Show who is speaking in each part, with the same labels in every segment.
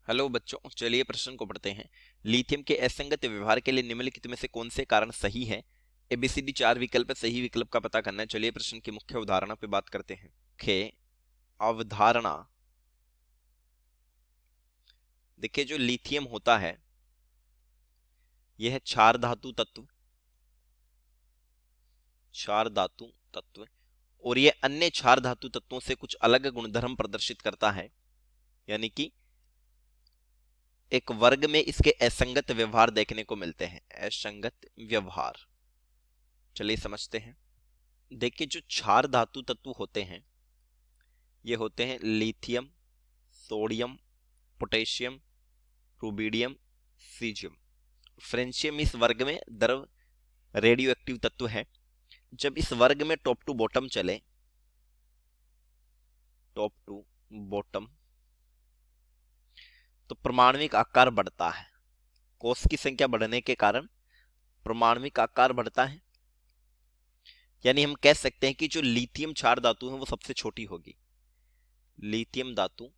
Speaker 1: Hello बच्चों, चलिए प्रश्न को पढ़ते हैं। लिथियम के असंगत व्यवहार के लिए निम्नलिखित में से कौन से कारण सही है? एबीसीडी 4 विकल्प है, सही विकल्प का पता करना है। चलिए प्रश्न की मुख्य अवधारणा पे बात करते हैं। मुख्य अवधारणा, देखिए जो लिथियम होता है यह है क्षार धातु तत्व, क्षार धातु तत्व, और यह अन्य क्षार धातु तत्वों से कुछ अलग गुणधर्म प्रदर्शित करता है, यानी कि एक वर्ग में इसके असंगत व्यवहार देखने को मिलते हैं। असंगत व्यवहार, चलिए समझते हैं। देखिए जो क्षार धातु तत्व होते हैं ये होते हैं lithium, sodium, potassium, rubidium, caesium. Francium इस वर्ग में द्रव रेडियो एक्टिव तत्व है। जब इस वर्ग में टॉप टू बॉटम चले, टॉप टू बॉटम, तो परमाणविक आकार बढ़ता है। कोष की संख्या बढ़ने के कारण परमाणविक आकार बढ़ता है, यानी हम कह सकते हैं कि जो लिथियम क्षार धातु है वो सबसे छोटी होगी। लिथियम धातु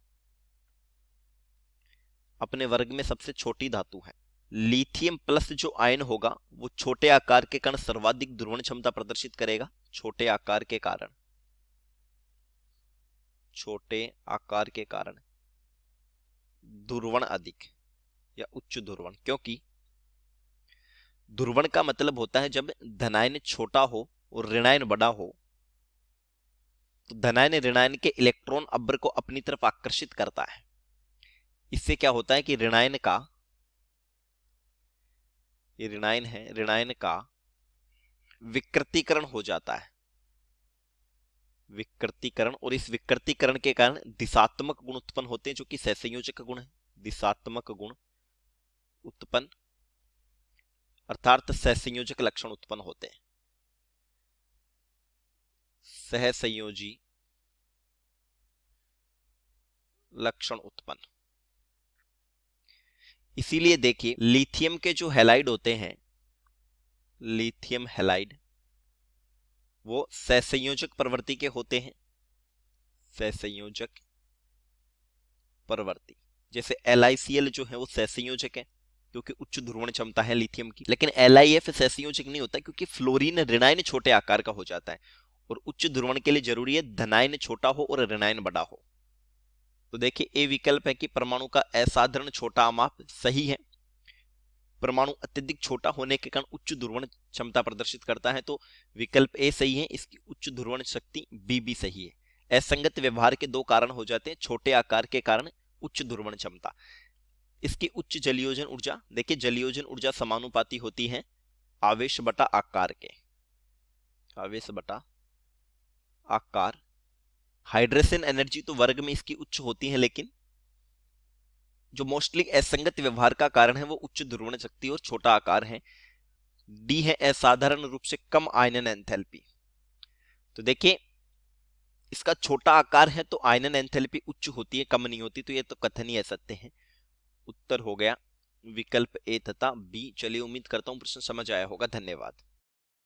Speaker 1: अपने वर्ग में सबसे छोटी धातु है। लिथियम प्लस जो आयन होगा वो छोटे आकार के कारण सर्वाधिक ध्रुवण क्षमता प्रदर्शित करेगा। छोटे आकार के कारण, छोटे आकार के कारण ध्रुवण अधिक या उच्च ध्रुवण, क्योंकि ध्रुवण का मतलब होता है जब धनायन छोटा हो और ऋणायन बड़ा हो, तो धनायन ऋणायन के इलेक्ट्रॉन अब्र को अपनी तरफ आकर्षित करता है। इससे क्या होता है कि ऋणायन का, ये ऋणायन है, ऋणायन का विकृतीकरण हो जाता है। विकृतीकरण, और इस विकृतीकरण के कारण दिशात्मक गुण उत्पन्न होते हैं जो कि सहसंयोजक गुण है। दिशात्मक गुण उत्पन्न अर्थात सहसंयोजक लक्षण उत्पन्न होते हैं। सहसंयोजी लक्षण उत्पन्न, इसीलिए देखिए लिथियम के जो हैलाइड होते हैं, लिथियम हैलाइड, वो सहसंयोजक प्रवृत्ति के होते हैं। सहसंयोजक प्रवृत्ति, जैसे LiCl जो है वो सहसंयोजक है क्योंकि उच्च ध्रुवण क्षमता है लिथियम की। लेकिन LiF सहसंयोजक नहीं होता क्योंकि फ्लोरीन ऋणायन छोटे आकार का हो जाता है, और उच्च ध्रुवण के लिए जरूरी है धनायन छोटा हो और ऋणायन बड़ा हो। तो देखिए ए विकल्प है कि परमाणु का असाधारण छोटा माप सही है। परमाणु अत्यधिक छोटा होने के कारण उच्च ध्रुवण क्षमता प्रदर्शित करता है, तो विकल्प ए सही है। इसकी उच्च ध्रुवण शक्ति बी भी सही है। असंगत व्यवहार के दो कारण हो जाते हैं, छोटे आकार के कारण उच्च ध्रुवण क्षमता। इसकी उच्च जलयोजन ऊर्जा, देखिए जलयोजन ऊर्जा समानुपाती होती है आवेश बटा आकार के, आवेश बटा आकार। हाइड्रेशन एनर्जी तो वर्ग में इसकी उच्च होती है, लेकिन जो मोस्टली असंगत व्यवहार का कारण है वो उच्च ध्रुवण शक्ति और छोटा आकार है। डी है असाधारण रूप से कम आयनन एंथैल्पी। तो देखिए इसका छोटा आकार है तो आयनन एंथैल्पी उच्च होती है, कम नहीं होती, तो ये तो कथन ही असत्य है। उत्तर हो गया विकल्प ए तथा बी। चलिए उम्मीद करता हूं प्रश्न समझ आया होगा। धन्यवाद।